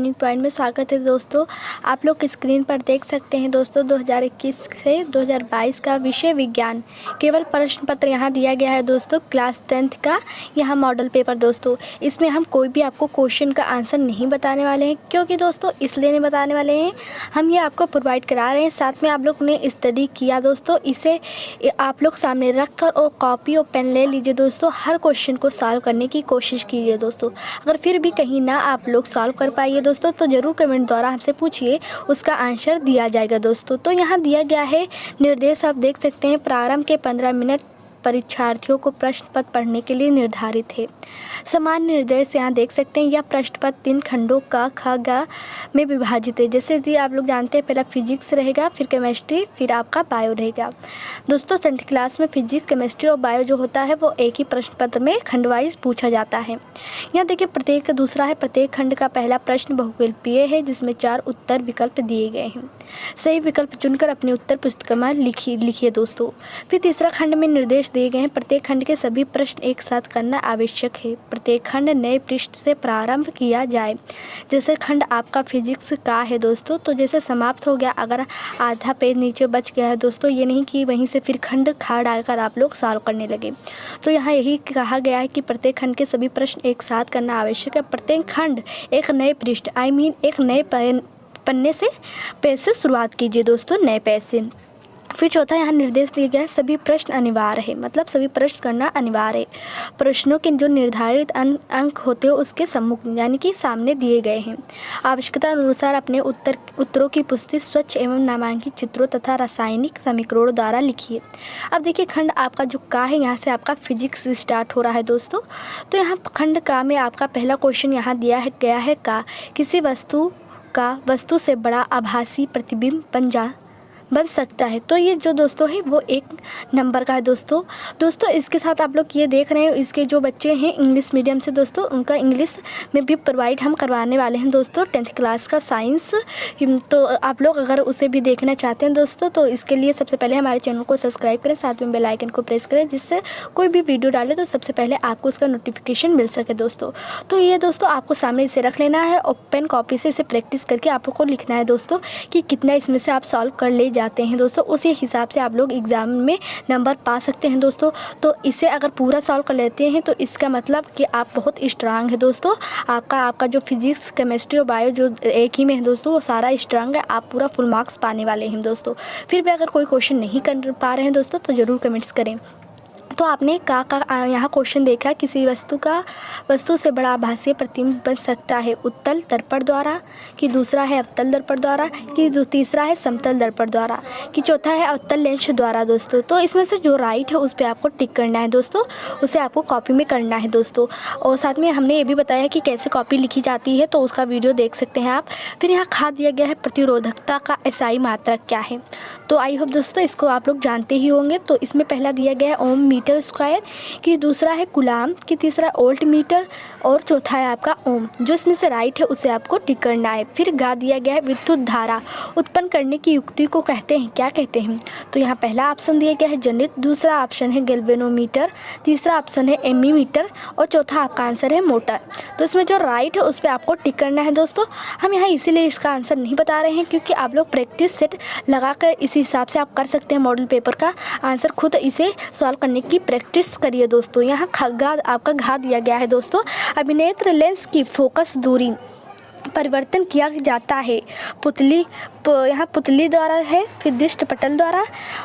Point में स्वागत है दोस्तों। आप लोग स्क्रीन पर देख सकते हैं दोस्तों 2021 से 2022 का विषय विज्ञान केवल प्रश्न पत्र यहाँ दिया गया है दोस्तों। क्लास 10th का यहाँ मॉडल पेपर दोस्तों। इसमें हम कोई भी आपको क्वेश्चन का आंसर नहीं बताने वाले हैं, क्योंकि दोस्तों इसलिए नहीं बताने वाले हैं, हम ये आपको प्रोवाइड करा रहे हैं। साथ में आप लोग ने स्टडी किया दोस्तों, इसे आप लोग सामने रख कर और कॉपी और पेन ले लीजिए दोस्तों। हर क्वेश्चन को सॉल्व करने की कोशिश कीजिए दोस्तों। अगर फिर भी कहीं ना आप लोग सॉल्व कर पाइए दोस्तों तो ज़रूर कमेंट द्वारा हमसे पूछिए, उसका आंसर दिया जाएगा दोस्तों। तो यहाँ दिया गया है निर्देश, आप देख सकते हैं। प्रारंभ के 15 मिनट परीक्षार्थियों को प्रश्न पत्र पढ़ने के लिए निर्धारित है। समान निर्देश यहाँ देख सकते हैं। यह प्रश्न पत्र 3 खंडों का ख ग में विभाजित है। जैसे कि आप लोग जानते हैं, पहला फिजिक्स रहेगा, फिर केमिस्ट्री, फिर आपका बायो रहेगा दोस्तों। 10th क्लास में फिजिक्स, केमिस्ट्री और बायो जो होता है वो एक ही प्रश्न पत्र में खंड वाइज पूछा जाता है। यहाँ देखिए प्रत्येक दूसरा है, प्रत्येक खंड का पहला प्रश्न बहुविकल्पीय है, जिसमें 4 उत्तर विकल्प दिए गए हैं। सही विकल्प चुनकर अपने उत्तर पुस्तिका में लिखिए दोस्तों। फिर तीसरा खंड में निर्देश दिए गए हैं। प्रत्येक खंड के सभी प्रश्न एक साथ करना आवश्यक है। प्रत्येक खंड नए पृष्ठ से प्रारंभ किया जाए। जैसे खंड आपका फिजिक्स का है दोस्तों, तो जैसे समाप्त हो गया, अगर आधा पेज नीचे बच गया है दोस्तों, ये नहीं कि वहीं से फिर खंड खा डालकर आप लोग सॉल्व करने लगे। तो यहाँ यही कहा गया है कि प्रत्येक खंड के सभी प्रश्न एक साथ करना आवश्यक है। प्रत्येक खंड एक नए पृष्ठ एक नए पन्ने से पेज से शुरुआत कीजिए दोस्तों, नए पेज से। फिर चौथा यहाँ निर्देश दिया गया है, सभी प्रश्न अनिवार्य है, मतलब सभी प्रश्न करना अनिवार्य है। प्रश्नों के जो निर्धारित अंक होते हैं उसके सम्मुख यानी कि सामने दिए गए हैं। आवश्यकता अनुसार अपने उत्तरों की पुष्टि स्वच्छ एवं नामांकित चित्रों तथा रासायनिक समीकरणों द्वारा लिखिए। अब देखिए खंड आपका जो का है, यहाँ से आपका फिजिक्स स्टार्ट हो रहा है दोस्तों। तो यहाँ खंड का में आपका पहला क्वेश्चन यहाँ दिया गया है का किसी वस्तु से बड़ा आभासी प्रतिबिंब बन सकता है। तो ये जो दोस्तों है वो 1 नंबर का है दोस्तों। इसके साथ आप लोग ये देख रहे हैं, इसके जो बच्चे हैं इंग्लिश मीडियम से दोस्तों, उनका इंग्लिश में भी प्रोवाइड हम करवाने वाले हैं दोस्तों। 10th क्लास का साइंस, तो आप लोग अगर उसे भी देखना चाहते हैं दोस्तों, तो इसके लिए सबसे पहले हमारे चैनल को सब्सक्राइब करें, साथ में बेल आइकन को प्रेस करें, जिससे कोई भी वीडियो डाले तो सबसे पहले आपको उसका नोटिफिकेशन मिल सके दोस्तों। तो ये दोस्तों आपको सामने इसे रख लेना है और पेन कॉपी से इसे प्रैक्टिस करके आप लोग को लिखना है दोस्तों कि कितना इसमें से आप सॉल्व कर ले जाते हैं दोस्तों। उसी हिसाब से आप लोग एग्ज़ाम में नंबर पा सकते हैं दोस्तों। तो इसे अगर पूरा सॉल्व कर लेते हैं तो इसका मतलब कि आप बहुत स्ट्रांग है दोस्तों। आपका जो फिजिक्स, केमिस्ट्री और बायो जो एक ही में है दोस्तों, वो सारा स्ट्रांग है। आप पूरा फुल मार्क्स पाने वाले हैं दोस्तों। फिर भी अगर कोई क्वेश्चन नहीं कर पा रहे हैं दोस्तों तो ज़रूर कमेंट्स करें। तो आपने यहाँ क्वेश्चन देखा, किसी वस्तु से बड़ा आभासीय प्रतिबिंब बन सकता है उत्तल दर्पण द्वारा, कि दूसरा है अवतल दर्पण द्वारा, कि तीसरा है समतल दर्पण द्वारा, कि चौथा है अवतल लेंस द्वारा दोस्तों। तो इसमें से जो राइट है उस पर आपको टिक करना है दोस्तों, उसे आपको कॉपी में करना है दोस्तों। और साथ में हमने ये भी बताया कि कैसे कॉपी लिखी जाती है, तो उसका वीडियो देख सकते हैं आप। फिर यहाँ खा दिया गया है प्रतिरोधकता का SI मात्रक क्या है। तो आई होप दोस्तों इसको आप लोग जानते ही होंगे। तो इसमें पहला दिया गया है ओम मीटर स्क्वायर, कि दूसरा है कुलाम, कि तीसरा वोल्ट मीटर, और चौथा है आपका ओम। जो इसमें से राइट है उसे आपको टिक करना है। फिर गा दिया गया है विद्युत धारा उत्पन्न करने की युक्ति को कहते हैं, क्या कहते हैं। तो यहाँ पहला ऑप्शन दिया गया है जनित, दूसरा ऑप्शन है गैल्वेनोमीटर, तीसरा ऑप्शन है एमीमीटर, और चौथा आपका आंसर है मोटर। तो इसमें जो राइट है उस पर आपको टिक करना है दोस्तों। हम यहाँ इसीलिए इसका आंसर नहीं बता रहे हैं, क्योंकि आप लोग प्रैक्टिस सेट लगा कर इसी हिसाब से आप कर सकते हैं मॉडल पेपर का आंसर। खुद इसे सॉल्व करने की प्रैक्टिस करिए दोस्तों। यहाँ आपका घा दिया गया है दोस्तों, अभिनेत्र लेंस की फोकस दूरी परिवर्तन किया जाता है यहाँ पुतली द्वारा है, फिर दृष्टि पटल द्वारा,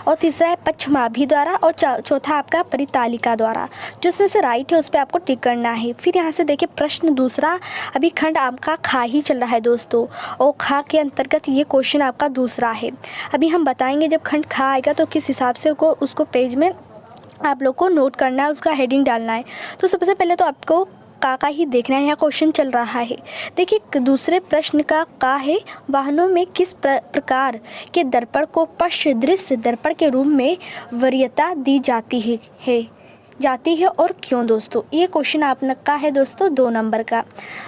और तीसरा है पक्षमाभि द्वारा, और चौथा आपका परितालिका द्वारा। जो इसमें से राइट है उस पर आपको टिक करना है। फिर यहाँ से देखिए प्रश्न दूसरा, अभी खंड आपका खा ही चल रहा है दोस्तों, और खा के अंतर्गत ये क्वेश्चन आपका दूसरा है। अभी हम बताएंगे जब खंड खा आएगा तो किस हिसाब से उसको पेज में आप लोग को नोट करना है, उसका हेडिंग डालना है। तो सबसे पहले तो आपको का ही देखना है, यहाँ क्वेश्चन चल रहा है। देखिए दूसरे प्रश्न का है, वाहनों में किस प्रकार के दर्पण को पश्च दृश्य दर्पण के रूप में वरीयता दी जाती है और क्यों दोस्तों। ये क्वेश्चन आपका है दोस्तों 2 नंबर का।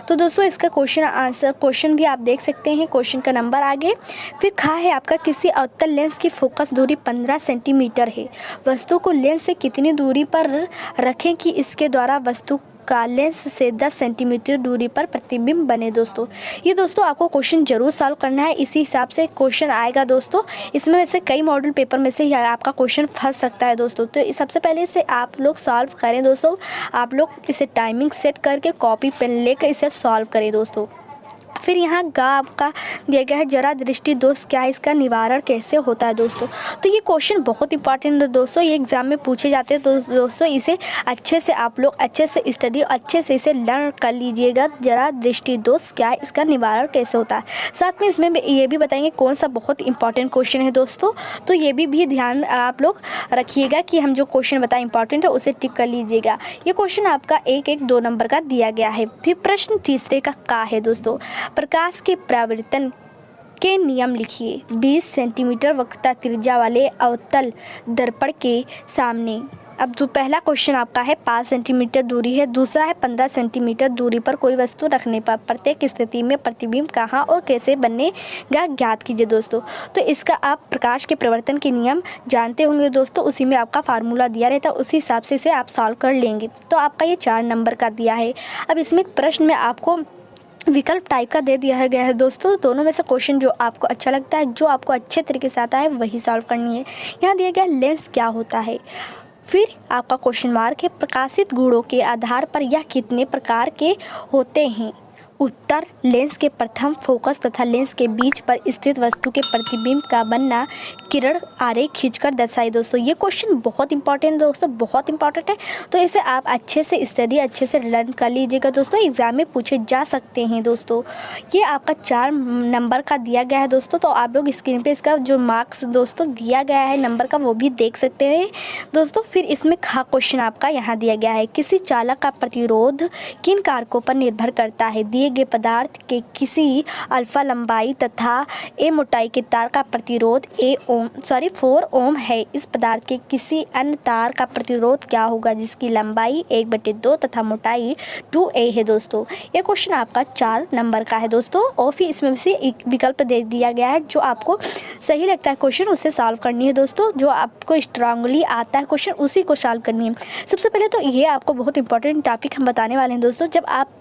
तो दोस्तों इसका क्वेश्चन भी आप देख सकते हैं, क्वेश्चन का नंबर आगे। फिर खा है आपका, किसी अवतल लेंस की फोकस दूरी 15 सेंटीमीटर है, वस्तु को लेंस से कितनी दूरी पर रखें कि इसके द्वारा वस्तु का लेंस से 10 सेंटीमीटर दूरी पर प्रतिबिंब बने दोस्तों। ये दोस्तों आपको क्वेश्चन जरूर सॉल्व करना है, इसी हिसाब से क्वेश्चन आएगा दोस्तों। इसमें से कई मॉडल पेपर में से ही आपका क्वेश्चन फंस सकता है दोस्तों। तो सबसे पहले इसे आप लोग सॉल्व करें दोस्तों। आप लोग इसे टाइमिंग सेट करके कॉपी पेन लेकर इसे सॉल्व करें दोस्तों। फिर यहाँ गा आपका दिया गया है, जरा दृष्टि दोष क्या है, इसका निवारण कैसे होता है दोस्तों। तो ये क्वेश्चन बहुत इंपॉर्टेंट है दोस्तों, ये एग्जाम में पूछे जाते हैं। तो दोस्तों इसे अच्छे से आप लोग अच्छे से स्टडी अच्छे से इसे लर्न कर लीजिएगा। जरा दृष्टि दोष क्या है, इसका निवारण कैसे होता है। साथ में इसमें ये भी बताएंगे कौन सा बहुत इंपॉर्टेंट क्वेश्चन है दोस्तों। तो ये भी ध्यान आप लोग रखिएगा कि हम जो क्वेश्चन बताए इंपॉर्टेंट है उसे टिक कर लीजिएगा। ये क्वेश्चन आपका 1-1-2 नंबर का दिया गया है। फिर प्रश्न तीसरे का है दोस्तों, प्रकाश के परावर्तन के नियम लिखिए। 20 सेंटीमीटर वक्रता त्रिज्या वाले अवतल दर्पण के सामने। अब जो पहला क्वेश्चन आपका है 5 सेंटीमीटर दूरी है, दूसरा है 15 सेंटीमीटर दूरी पर कोई वस्तु रखने पर प्रत्येक स्थिति में प्रतिबिंब कहाँ और कैसे बनेगा ज्ञात कीजिए दोस्तों। तो इसका आप प्रकाश के प्रवर्तन के नियम जानते होंगे दोस्तों, उसी में आपका फार्मूला दिया रहता है, उसी हिसाब से इसे आप सॉल्व कर लेंगे। तो आपका ये 4 नंबर का दिया है। अब इसमें प्रश्न में आपको विकल्प टाइप का दे दिया गया है दोस्तों। दोनों में से क्वेश्चन जो आपको अच्छा लगता है, जो आपको अच्छे तरीके से आता है, वही सॉल्व करनी है। यहाँ दिया गया लेंस क्या होता है। फिर आपका क्वेश्चन मार्क है, प्रकाशित गुणों के आधार पर यह कितने प्रकार के होते हैं। उत्तर, लेंस के प्रथम फोकस तथा लेंस के बीच पर स्थित वस्तु के प्रतिबिंब का बनना किरण आरेख खींचकर दर्शाए दोस्तों। ये क्वेश्चन बहुत इंपॉर्टेंट दोस्तों, बहुत इंपॉर्टेंट है। तो इसे आप अच्छे से स्टडी अच्छे से लर्न कर लीजिएगा दोस्तों, एग्जाम में पूछे जा सकते हैं दोस्तों। ये आपका 4 नंबर का दिया गया है दोस्तों। तो आप लोग स्क्रीन पे इसका जो मार्क्स दोस्तों दिया गया है नंबर का, वो भी देख सकते हैं दोस्तों। फिर इसमें खा क्वेश्चन आपका यहाँ दिया गया है, किसी चालक का प्रतिरोध किन कारकों पर निर्भर करता है। दिए गए पदार्थ के किसी अल्फा लंबाई तथा ए मोटाई के तार का प्रतिरोध 4 ओम है। इस पदार्थ के किसी अन्य तार का प्रतिरोध क्या होगा जिसकी लंबाई 1/2 तथा मोटाई 2a है दोस्तों। ये क्वेश्चन आपका 4 नंबर का है दोस्तों। और फिर इसमें से एक विकल्प दे दिया गया है, जो आपको सही लगता है क्वेश्चन उसे सॉल्व करनी है दोस्तों। जो आपको स्ट्रांगली आता है क्वेश्चन उसी को सॉल्व करनी है। सबसे पहले तो ये आपको बहुत इंपॉर्टेंट टॉपिक हम बताने वाले हैं दोस्तों। जब आप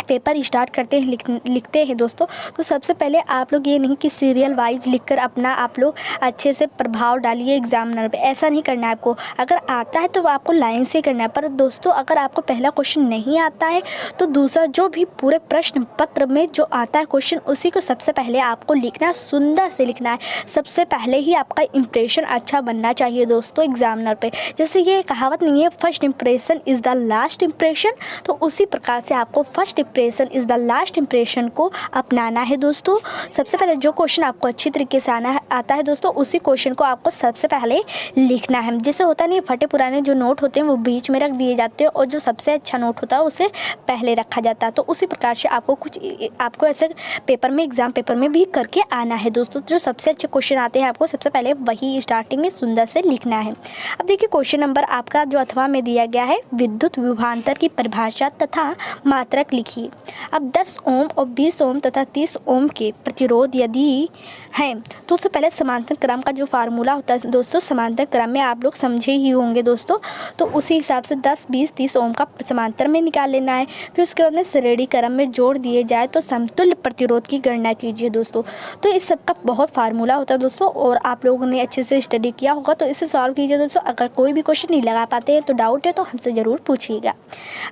पेपर स्टार्ट करते हैं लिखते हैं दोस्तों, तो सबसे पहले आप लोग ये नहीं कि सीरियल वाइज लिखकर अपना आप लोग अच्छे से प्रभाव डालिए एग्जामिनर पे, ऐसा नहीं करना है आपको। अगर आता है तो आपको लाइन से करना है, पर दोस्तों अगर आपको पहला क्वेश्चन नहीं आता है तो दूसरा जो भी पूरे प्रश्न पत्र में जो आता है क्वेश्चन, उसी को सबसे पहले आपको लिखना है, सुंदर से लिखना है। सबसे पहले ही आपका इंप्रेशन अच्छा बनना चाहिए दोस्तों एग्जामिनर पे। जैसे ये कहावत नहीं है, first impression is the last impression, तो उसी प्रकार से आपको first impression is the last impression को अपनाना है दोस्तों। सबसे पहले जो क्वेश्चन आपको अच्छी तरीके से आता है दोस्तों, उसी क्वेश्चन को आपको सबसे पहले लिखना है। जैसे होता नहीं, फटे पुराने जो नोट होते हैं वो बीच में रख दिए जाते हैं और जो सबसे अच्छा नोट होता है उसे पहले रखा जाता है। तो उसी प्रकार से आपको ऐसे पेपर में, एग्जाम पेपर में भी करके आना है दोस्तों। जो सबसे अच्छे क्वेश्चन आते हैं आपको सबसे पहले वही स्टार्टिंग में सुंदर से लिखना है। अब देखिए क्वेश्चन नंबर आपका जो अथवा में दिया गया है, विद्युत विभवांतर की परिभाषा तथा मात्रक लिखिए। अब 10 ओम और 20 ओम तथा 30 ओम के प्रतिरोध यदि हैं तो उससे पहले समांतर क्रम का जो फार्मूला होता है दोस्तों, समांतर क्रम में आप लोग समझे ही होंगे दोस्तों। तो उसी हिसाब से 10, 20, 30 ओम का समांतर में निकाल लेना है। फिर उसके बाद में श्रेणी क्रम में जोड़ दिए जाए तो समतुल्य प्रतिरोध की गणना कीजिए दोस्तों। तो इस सब का बहुत फार्मूला होता है दोस्तों, और आप लोगों ने अच्छे से स्टडी किया होगा तो इसे सॉल्व कीजिए दोस्तों। अगर कोई भी क्वेश्चन नहीं लगा पाते हैं तो डाउट है तो हमसे ज़रूर पूछिएगा।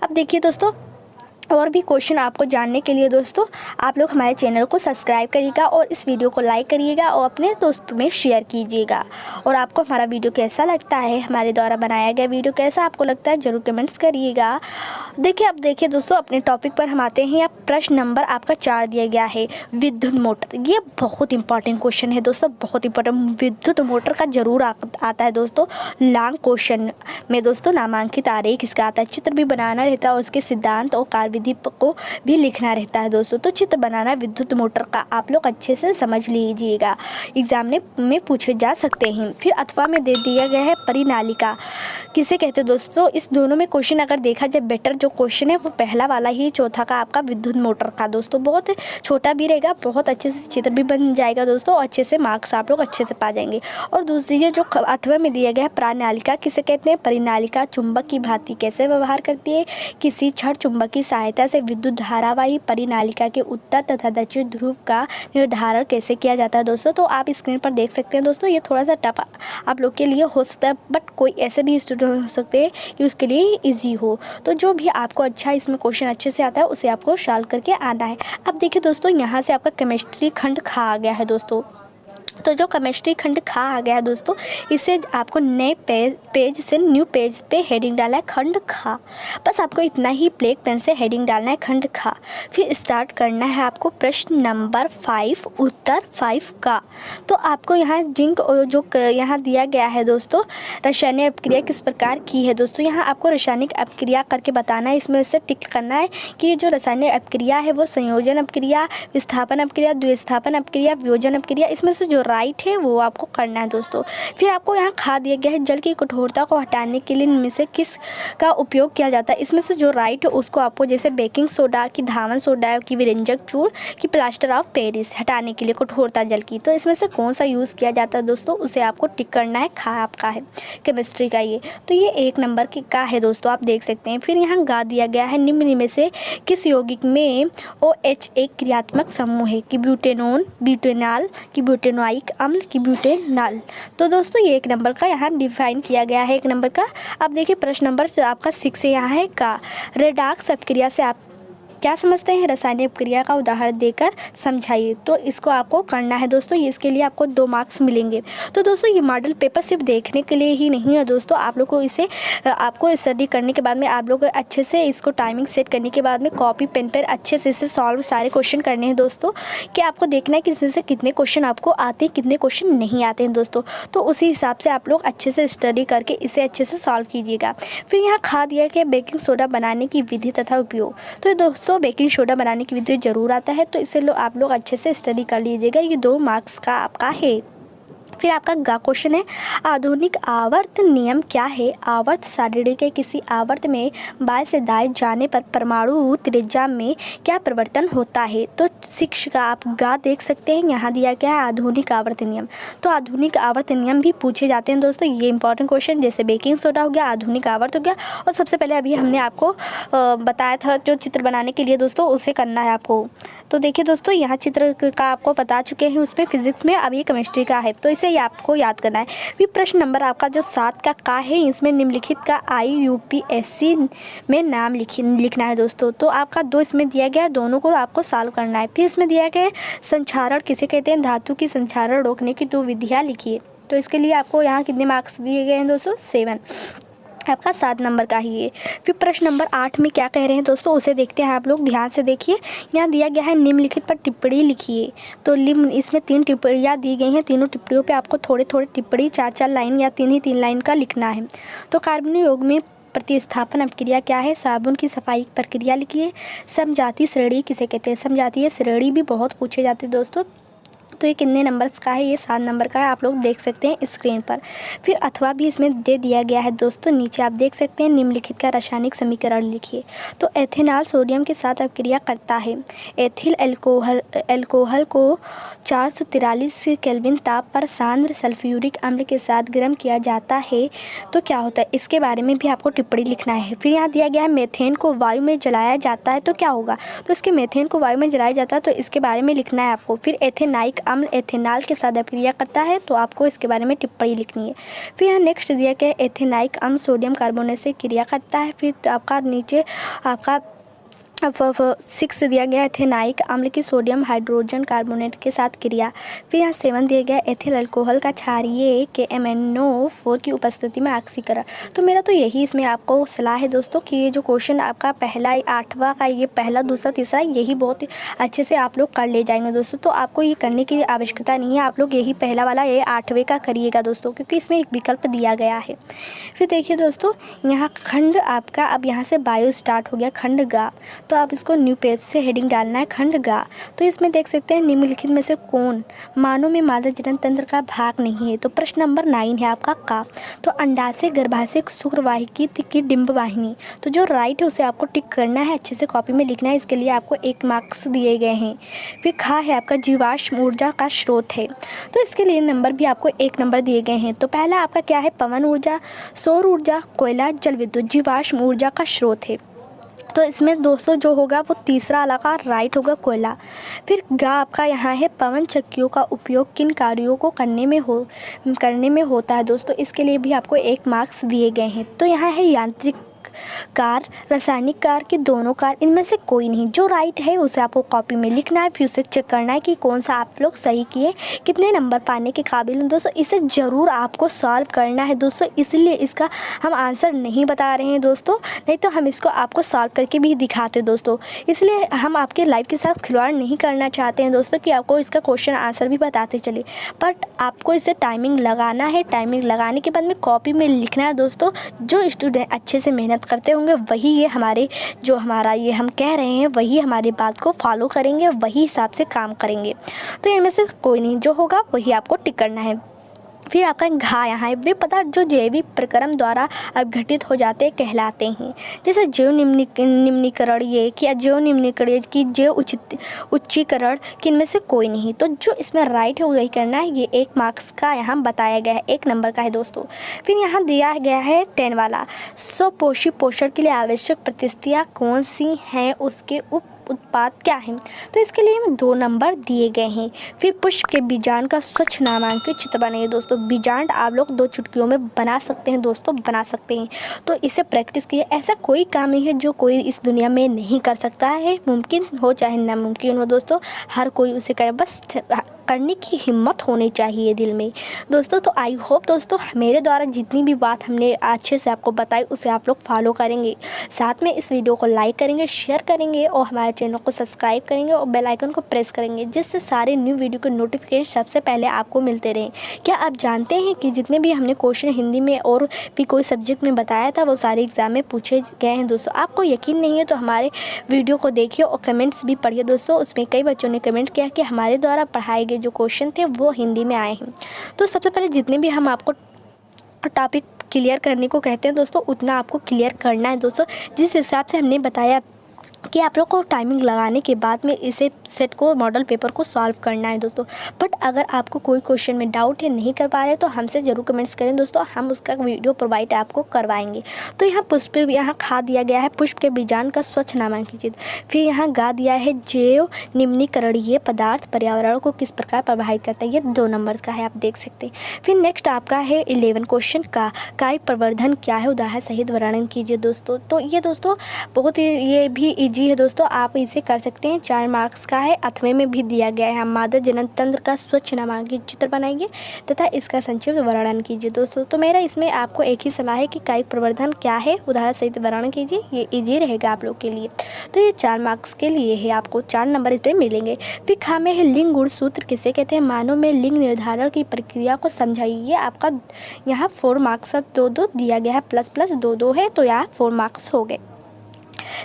अब देखिए दोस्तों, और भी क्वेश्चन आपको जानने के लिए दोस्तों आप लोग हमारे चैनल को सब्सक्राइब करिएगा और इस वीडियो को लाइक करिएगा और अपने दोस्तों में शेयर कीजिएगा। और आपको हमारा वीडियो कैसा लगता है, हमारे द्वारा बनाया गया वीडियो कैसा आपको लगता है, ज़रूर कमेंट्स करिएगा। अब देखिए दोस्तों, अपने टॉपिक पर हम आते हैं। प्रश्न नंबर आपका 4 दिया गया है, विद्युत मोटर। ये बहुत इंपॉर्टेंट क्वेश्चन है दोस्तों, बहुत इंपॉर्टेंट। विद्युत मोटर का जरूर आता है दोस्तों लॉन्ग क्वेश्चन में दोस्तों। नामांकित आरेख इसका आता है, चित्र भी बनाना रहता है और उसके सिद्धांत और कार्य विधि को भी लिखना रहता है दोस्तों। तो चित्र बनाना विद्युत मोटर का आप लोग अच्छे से समझ लीजिएगा, एग्जाम में पूछे जा सकते हैं। फिर अथवा में दे दिया गया है, परिनालिका किसे कहते हैं दोस्तों। इस दोनों में क्वेश्चन अगर देखा जाए बेटर जो क्वेश्चन है वो पहला वाला ही, चौथा का आपका विद्युत मोटर का दोस्तों। बहुत छोटा भी रहेगा, बहुत अच्छे से चित्र भी बन जाएगा दोस्तों, अच्छे से मार्क्स आप लोग अच्छे से पा जाएंगे। और दूसरी जो अथवा में दिया गया है प्राणालिका किसे कहते हैं। परिनालिका चुंबक की भांति कैसे व्यवहार करती है। किसी छड़ चुंबक की सहायता से विद्युत धारावाही परिनालिका के उत्तर तथा दक्षिण ध्रुव का निर्धारण कैसे किया जाता है दोस्तों। तो आप स्क्रीन पर देख सकते हैं दोस्तों, ये थोड़ा सा टफ आप लोग के लिए हो सकता है, बट कोई ऐसे भी स्टूडेंट हो सकते हैं कि उसके लिए ईजी हो। तो जो भी आपको अच्छा इसमें क्वेश्चन अच्छे से आता है उसे आपको सॉल्व करके आना है। अब देखिए दोस्तों, यहाँ से आपका केमिस्ट्री खंड खा आ गया है दोस्तों। तो जो केमिस्ट्री खंड खा आ गया है दोस्तों, इसे आपको नए पेज से न्यू पेज पे हेडिंग डालना है खंड खा। बस आपको इतना ही ब्लैक पेन से हेडिंग डालना है खंड खा। फिर स्टार्ट करना है आपको प्रश्न नंबर 5 उत्तर 5 का। तो आपको यहाँ जिंक जो यहाँ दिया गया है दोस्तों, रासायनिक अपक्रिया किस प्रकार की है दोस्तों। यहाँ आपको रासायनिक अपक्रिया करके बताना है, इसमें से टिक करना है कि जो रासायनिक अपक्रिया है वो संयोजन अपक्रिया, विस्थापन अपक्रिया, द्विस्थापन अपक्रिया, वियोजन अपक्रिया, इसमें से जो राइट है वो आपको करना है दोस्तों। फिर आपको यहाँ खा दिया गया है जल की कठोरता को हटाने के लिए इनमें से किस का उपयोग किया जाता है। इसमें से जो राइट है उसको आपको जैसे बेकिंग सोडा की, धावन सोडा की, विरंजक चूर्ण की, प्लास्टर ऑफ पेरिस हटाने के लिए कठोरता जल की, तो इसमें से कौन सा यूज़ किया जाता है दोस्तों, उसे आपको टिक करना है। खा आपका है केमिस्ट्री का ये, तो ये 1 नंबर की का है दोस्तों, आप देख सकते हैं। फिर यहाँ गा दिया गया है निम्न में से किस यौगिक में OH एक क्रियात्मक समूह है कि ब्यूटेनोन, ब्यूटेनॉल की, ब्यूटेनोइक अम्ल की, ब्यूटेनॉल। तो दोस्तों ये 1 नंबर का यहाँ डिफाइन किया गया है 1 नंबर का। अब देखिए प्रश्न नंबर आपका 6 यहाँ है का रेडॉक्स अपक्रिया से आप क्या समझते हैं, रासायनिक अपक्रिया का उदाहरण देकर समझाइए। तो इसको आपको करना है दोस्तों, ये इसके लिए आपको 2 मार्क्स मिलेंगे। तो दोस्तों ये मॉडल पेपर सिर्फ देखने के लिए ही नहीं है दोस्तों, आप लोग को इसे आपको स्टडी करने के बाद में आप लोग अच्छे से इसको टाइमिंग सेट करने के बाद में कॉपी पेन पर अच्छे से इसे सॉल्व सारे क्वेश्चन करने हैं दोस्तों, कि आपको देखना है कि इसमें से कितने क्वेश्चन आपको आते हैं, कितने क्वेश्चन नहीं आते हैं दोस्तों। तो उसी हिसाब से आप लोग अच्छे से स्टडी करके इसे अच्छे से सॉल्व कीजिएगा। फिर यहाँ खा दिया गया बेकिंग सोडा बनाने की विधि तथा उपयोग। तो दोस्तों बेकिंग सोडा बनाने की विधि जरूर आता है, तो इसे आप लोग अच्छे से स्टडी कर लीजिएगा। ये 2 मार्क्स का आपका है। फिर आपका गा क्वेश्चन है आधुनिक आवर्त नियम क्या है। आवर्त सारणी के किसी आवर्त में बाएं से दाएं जाने पर परमाणु त्रिज्या में क्या परिवर्तन होता है। तो 6 का आप गा देख सकते हैं, यहाँ दिया गया है आधुनिक आवर्त नियम। तो आधुनिक आवर्त नियम भी पूछे जाते हैं दोस्तों, ये इंपॉर्टेंट क्वेश्चन, जैसे बेकिंग सोडा हो गया, आधुनिक आवर्त हो गया। और सबसे पहले अभी हमने आपको बताया था जो चित्र बनाने के लिए दोस्तों उसे करना है आपको। तो देखिए दोस्तों यहाँ चित्र का आपको बता चुके हैं उसमें फिजिक्स में, अब ये केमिस्ट्री का है, तो इसे आपको याद करना है। फिर प्रश्न नंबर आपका जो 7 का है, इसमें निम्नलिखित का IUPAC में नाम लिखना है दोस्तों। तो आपका 2 इसमें दिया गया है, दोनों को आपको सॉल्व करना है। फिर इसमें दिया गया है संक्षारण किसे कहते हैं, धातु की संक्षारण रोकने की 2 विधियाँ लिखिए। तो इसके लिए आपको यहाँ कितने मार्क्स दिए गए हैं दोस्तों, 7, आपका 7 नंबर का ही है। फिर प्रश्न नंबर 8 में क्या कह रहे हैं दोस्तों, उसे देखते हैं। आप लोग ध्यान से देखिए, यहाँ दिया गया है निम्नलिखित पर टिप्पणी लिखिए। तो इसमें 3 टिप्पणियाँ दी गई हैं, तीनों टिप्पणियों पे आपको थोड़े थोड़े टिप्पणी 4-4 लाइन या 3 लाइन का लिखना है। तो कार्बनिक यौग में प्रतिस्थापन अपक्रिया क्या है, साबुन की सफाई प्रक्रिया लिखिए। समजातीय श्रेणी किसे कहते हैं, समजातीय श्रेणी भी बहुत पूछे जाते हैं दोस्तों। तो ये कितने नंबर्स का है, ये 7 नंबर का है, आप लोग देख सकते हैं स्क्रीन पर। फिर अथवा भी इसमें दे दिया गया है दोस्तों, नीचे आप देख सकते हैं निम्नलिखित का रासायनिक समीकरण लिखिए। तो एथेनॉल सोडियम के साथ अपक्रिया करता है। एथिल एल्कोहल को 443 केल्विन ताप पर सांद्र सल्फ्यूरिक अम्ल के साथ गर्म किया जाता है तो क्या होता है, इसके बारे में भी आपको टिप्पणी लिखना है। फिर यहाँ दिया गया है मेथेन को वायु में जलाया जाता है तो क्या होगा, तो इसके मेथेन को वायु में जलाया जाता है तो इसके बारे में लिखना है आपको। फिर एथेनाइक अम्ल एथेनॉल के साथ अपक्रिया करता है तो आपको इसके बारे में टिप्पणी लिखनी है। फिर यहाँ नेक्स्ट दिया गया एथेनाइक अम्ल सोडियम कार्बोनेट से क्रिया करता है। फिर आपका नीचे आपका 6 दिया गया एथेनाइक अम्ल की सोडियम हाइड्रोजन कार्बोनेट के साथ क्रिया। फिर यहाँ 7 दिया गया एथिल अल्कोहल का क्षारीय के MnO4 की उपस्थिति में ऑक्सीकरण। तो मेरा तो यही इसमें आपको सलाह है दोस्तों कि ये जो क्वेश्चन आपका पहला 8वां का, ये पहला, दूसरा, तीसरा, यही बहुत अच्छे से आप लोग कर ले जाएंगे दोस्तों। तो आपको ये करने की आवश्यकता नहीं है, आप लोग यही पहला वाला ये 8वें का करिएगा दोस्तों, क्योंकि इसमें एक विकल्प दिया गया है। फिर देखिए दोस्तों यहाँ खंड आपका, अब यहाँ से बायो स्टार्ट हो गया, खंड गा। तो आप इसको न्यू पेज से हेडिंग डालना है खंड गा। तो इसमें देख सकते हैं निम्नलिखित में से कौन मानव में मादा जनन तंत्र का भाग नहीं है। तो प्रश्न नंबर 9 है आपका का। तो अंडाशय गर्भाशय शुक्रवाहिकी की डिंब वाहिनी। तो जो राइट है उसे आपको टिक करना है, अच्छे से कॉपी में लिखना है। इसके लिए आपको 1 मार्क्स दिए गए हैं। फिर खा है आपका जीवाश्म ऊर्जा का स्रोत है। तो इसके लिए नंबर भी आपको 1 नंबर दिए गए हैं। तो पहला आपका क्या है, पवन ऊर्जा, सौर ऊर्जा, कोयला, जल विद्युत, जीवाश्म ऊर्जा का स्रोत है। तो इसमें दोस्तों जो होगा वो तीसरा वाला का राइट होगा कोयला। फिर गा आपका यहाँ है पवन चक्कियों का उपयोग किन कार्यों को करने में होता है दोस्तों। इसके लिए भी आपको 1 मार्क्स दिए गए हैं। तो यहाँ है यांत्रिक कार, रासायनिक कार के दोनों कार, इनमें से कोई नहीं। जो राइट है उसे आपको कॉपी में लिखना है, फिर उसे चेक करना है कि कौन सा आप लोग सही किए, कितने नंबर पाने के काबिल हैं दोस्तों। इसे ज़रूर आपको सॉल्व करना है दोस्तों, इसलिए इसका हम आंसर नहीं बता रहे हैं दोस्तों, नहीं तो हम इसको आपको सॉल्व करके भी दिखाते दोस्तों। इसलिए हम आपके लाइफ के साथ खिलवाड़ नहीं करना चाहते हैं दोस्तों कि आपको इसका क्वेश्चन आंसर भी बताते चले, बट आपको इसे टाइमिंग लगाना है। टाइमिंग लगाने के बाद में कॉपी में लिखना है दोस्तों। जो स्टूडेंट अच्छे से मेहनत करते होंगे वही ये हमारे जो हमारा ये हम कह रहे हैं वही हमारी बात को फॉलो करेंगे, वही हिसाब से काम करेंगे। तो इनमें से कोई नहीं, जो होगा वही आपको टिक करना है। फिर आपका घा यहाँ है, वे पदार्थ जो जैविक प्रक्रम द्वारा अपघटित हो जाते कहलाते हैं। जैसे जैव निम्नीकरण ये कि जैव निम्नीकरण की जैव उच्चीकरण कि इनमें से कोई नहीं। तो जो इसमें राइट है वही करना है। ये 1 मार्क्स का यहाँ बताया गया है, 1 नंबर का है दोस्तों। फिर यहाँ दिया गया है 10 वाला, स्वपोषी पोषण के लिए आवश्यक परिस्थितियाँ कौन सी हैं, उसके उत्पाद क्या हैं। तो इसके लिए 2 नंबर दिए गए हैं। फिर पुष्प के बीजांड का स्वच्छ नामांकित चित्र बनाइए दोस्तों। बीजांड आप लोग 2 चुटकियों में बना सकते हैं दोस्तों, बना सकते हैं। तो इसे प्रैक्टिस कीजिए। ऐसा कोई काम नहीं है जो कोई इस दुनिया में नहीं कर सकता है, मुमकिन हो चाहे नामुमकिन हो दोस्तों, हर कोई उसे करे, बस करने की हिम्मत होनी चाहिए दिल में दोस्तों। तो आई होप दोस्तों मेरे द्वारा जितनी भी बात हमने अच्छे से आपको बताई उसे आप लोग फॉलो करेंगे, साथ में इस वीडियो को लाइक करेंगे, शेयर करेंगे और हमारे चैनल को सब्सक्राइब करेंगे और बेल आइकन को प्रेस करेंगे, जिससे सारे न्यू वीडियो के नोटिफिकेशन सबसे पहले आपको मिलते रहें। क्या आप जानते हैं कि जितने भी हमने क्वेश्चन हिंदी में और भी कोई सब्जेक्ट में बताया था वो सारे एग्जाम में पूछे गए हैं दोस्तों। आपको यकीन नहीं है तो हमारे वीडियो को देखिए और कमेंट्स भी पढ़िए दोस्तों। उसमें कई बच्चों ने कमेंट किया कि हमारे द्वारा पढ़ाए गए जो क्वेश्चन थे वो हिंदी में आए हैं। तो सबसे पहले जितने भी हम आपको टॉपिक क्लियर करने को कहते हैं दोस्तों उतना आपको क्लियर करना है दोस्तों। जिस हिसाब से हमने बताया कि आप लोग को टाइमिंग लगाने के बाद में इसे सेट को मॉडल पेपर को सॉल्व करना है दोस्तों। बट अगर आपको कोई क्वेश्चन में डाउट है, नहीं कर पा रहे तो हमसे ज़रूर कमेंट्स करें दोस्तों, हम उसका वीडियो प्रोवाइड आपको करवाएंगे। तो यहाँ पुष्प यहाँ खा दिया गया है पुष्प के बीजांड का स्वच्छ नामांकित चित्र। फिर यहाँ गा दिया है जैव निम्नीकरणीय पदार्थ पर्यावरण को किस प्रकार प्रभावित करता है, ये 2 नंबर का है, आप देख सकते हैं। फिर नेक्स्ट आपका है 11 क्वेश्चन का कायिक प्रवर्धन क्या है, उदाहरण सहित वर्णन कीजिए दोस्तों। तो ये दोस्तों बहुत ही ये भी ईजी है दोस्तों, आप इसे कर सकते हैं। 4 मार्क्स का है। 8वें में भी दिया गया है, मादा जनन तंत्र का स्वच्छ नामांकित चित्र बनाइए तथा इसका संक्षिप्त वर्णन कीजिए दोस्तों। तो मेरा इसमें आपको एक ही सलाह है कि कायिक प्रवर्धन क्या है, उदाहरण सहित वर्णन कीजिए, ये ईजी रहेगा आप लोग के लिए। तो ये 4 मार्क्स के लिए है, आपको 4 नंबर इस पर मिलेंगे। फिर खा में है लिंग गुण सूत्र किसे कहते हैं, मानव में लिंग निर्धारण की प्रक्रिया को समझाइए। ये आपका यहाँ 4 मार्क्स का 2-2 दिया गया है, प्लस 2-2 है, तो यहाँ 4 मार्क्स हो गए।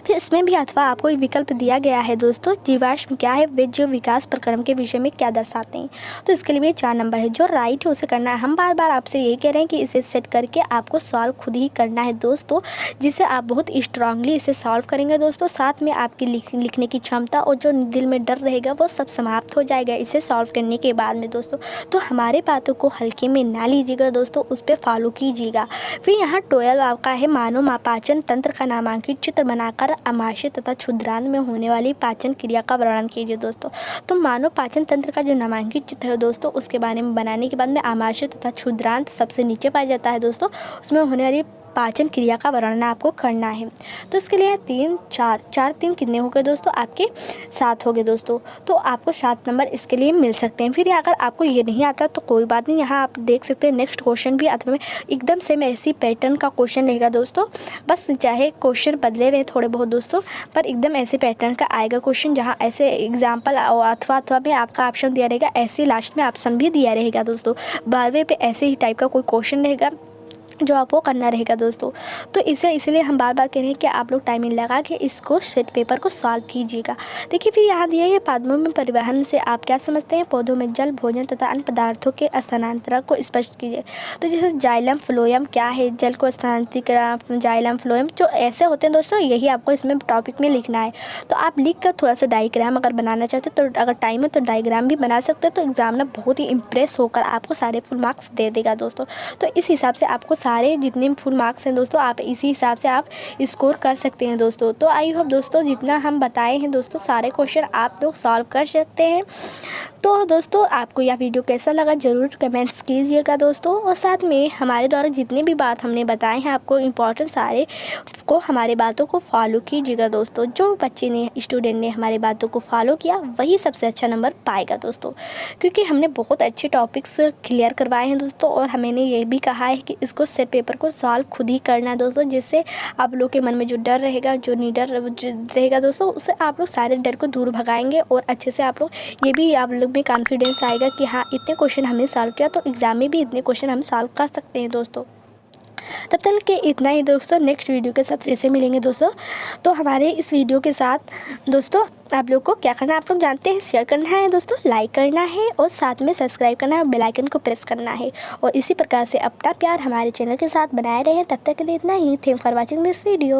फिर इसमें भी अथवा आपको एक विकल्प दिया गया है दोस्तों, जीवाश्म क्या है, वे जो विकास प्रक्रम के विषय में क्या दर्शाते हैं। तो इसके लिए भी 4 नंबर है। जो राइट है उसे करना है। हम बार बार आपसे यही कह रहे हैं कि इसे सेट करके आपको सॉल्व खुद ही करना है दोस्तों, जिससे आप बहुत स्ट्रांगली इसे सॉल्व करेंगे दोस्तों। साथ में आपकी लिखने की क्षमता और जो दिल में डर रहेगा वो सब समाप्त हो जाएगा इसे सॉल्व करने के बाद में दोस्तों। तो हमारे बातों को हल्के में ना लीजिएगा दोस्तों, उस पर फॉलो कीजिएगा। फिर यहाँ 12 आपका है मानव पाचन तंत्र का नामांकित चित्र बनाकर आमाशय तथा क्षुद्रांत में होने वाली पाचन क्रिया का वर्णन कीजिए दोस्तों। तो मानव पाचन तंत्र का जो नामांकित चित्र है दोस्तों उसके बारे में बनाने के बाद में आमाशय तथा क्षुद्रांत सबसे नीचे पाया जाता है दोस्तों, उसमें होने वाली पाचन क्रिया का वर्णन आपको करना है। तो इसके लिए 3 4 3 कितने हो गए दोस्तों, आपके 7 हो गए दोस्तों। तो आपको 7 नंबर इसके लिए मिल सकते हैं। फिर अगर आपको ये नहीं आता तो कोई बात नहीं, यहाँ आप देख सकते हैं नेक्स्ट क्वेश्चन भी अथवा में एकदम सेम ऐसी पैटर्न का क्वेश्चन रहेगा दोस्तों, बस चाहे क्वेश्चन बदले रहे थोड़े बहुत दोस्तों, पर एकदम ऐसे पैटर्न का आएगा क्वेश्चन, जहाँ ऐसे एग्जाम्पल अथवा में आपका ऑप्शन दिया रहेगा, ऐसे लास्ट में ऑप्शन भी दिया रहेगा दोस्तों। 12वें पे ऐसे ही टाइप का कोई क्वेश्चन रहेगा, जो आपको करना रहेगा दोस्तों। तो इसलिए हम बार बार कह रहे हैं कि आप लोग टाइमिंग लगा के इसको सेट पेपर को सॉल्व कीजिएगा। देखिए फिर यहाँ दिए गए पदों में परिवहन से आप क्या समझते हैं? पौधों में जल, भोजन तथा अन्य पदार्थों के स्थानांतरण को स्पष्ट कीजिए। तो जैसे जाइलम फ्लोएम क्या है? जल को स्थानांतरित जाइलम फ्लोएम जो ऐसे होते हैं दोस्तों, यही आपको इसमें टॉपिक में लिखना है। तो आप लिख कर थोड़ा सा डायग्राम अगर बनाना चाहते हैं तो अगर टाइम है तो डायग्राम भी बना सकते हैं। तो एग्जामिनर बहुत ही इम्प्रेस होकर आपको सारे फुल मार्क्स दे देगा दोस्तों। तो इस हिसाब से आपको सारे जितने फुल मार्क्स हैं दोस्तों, आप इसी हिसाब से आप स्कोर कर सकते हैं दोस्तों। तो आई होप दोस्तों जितना हम बताए हैं दोस्तों सारे क्वेश्चन आप लोग सॉल्व कर सकते हैं। तो दोस्तों आपको यह वीडियो कैसा लगा ज़रूर कमेंट्स कीजिएगा दोस्तों। और साथ में हमारे द्वारा जितनी भी बात हमने बताए हैं आपको इम्पोर्टेंट सारे को हमारे बातों को फॉलो कीजिएगा दोस्तों। जो बच्चे ने स्टूडेंट ने हमारे बातों को फॉलो किया वही सबसे अच्छा नंबर पाएगा दोस्तों, क्योंकि हमने बहुत अच्छे टॉपिक्स क्लियर करवाए हैं दोस्तों। और मैंने ये भी कहा है कि इसको सेट पेपर को सॉल्व खुद ही करना है दोस्तों, जिससे आप लोग के मन में जो डर रहेगा, जो निडर रहेगा दोस्तों, उससे आप लोग सारे डर को दूर भगाएंगे और अच्छे से आप लोग ये भी आप लोग में कॉन्फिडेंस आएगा कि हाँ इतने क्वेश्चन हमने सॉल्व किया तो एग्ज़ाम में भी इतने क्वेश्चन हम सॉल्व कर सकते हैं दोस्तों। तब तक के इतना ही दोस्तों, नेक्स्ट वीडियो के साथ फिर से मिलेंगे दोस्तों। तो हमारे इस वीडियो के साथ दोस्तों आप लोग को क्या करना है आप लोग जानते हैं, शेयर करना है दोस्तों, लाइक करना है और साथ में सब्सक्राइब करना है और बेल आइकन को प्रेस करना है। और इसी प्रकार से अपना प्यार हमारे चैनल के साथ बनाए रहे। तब तक के लिए इतना ही। Thank for watching this video.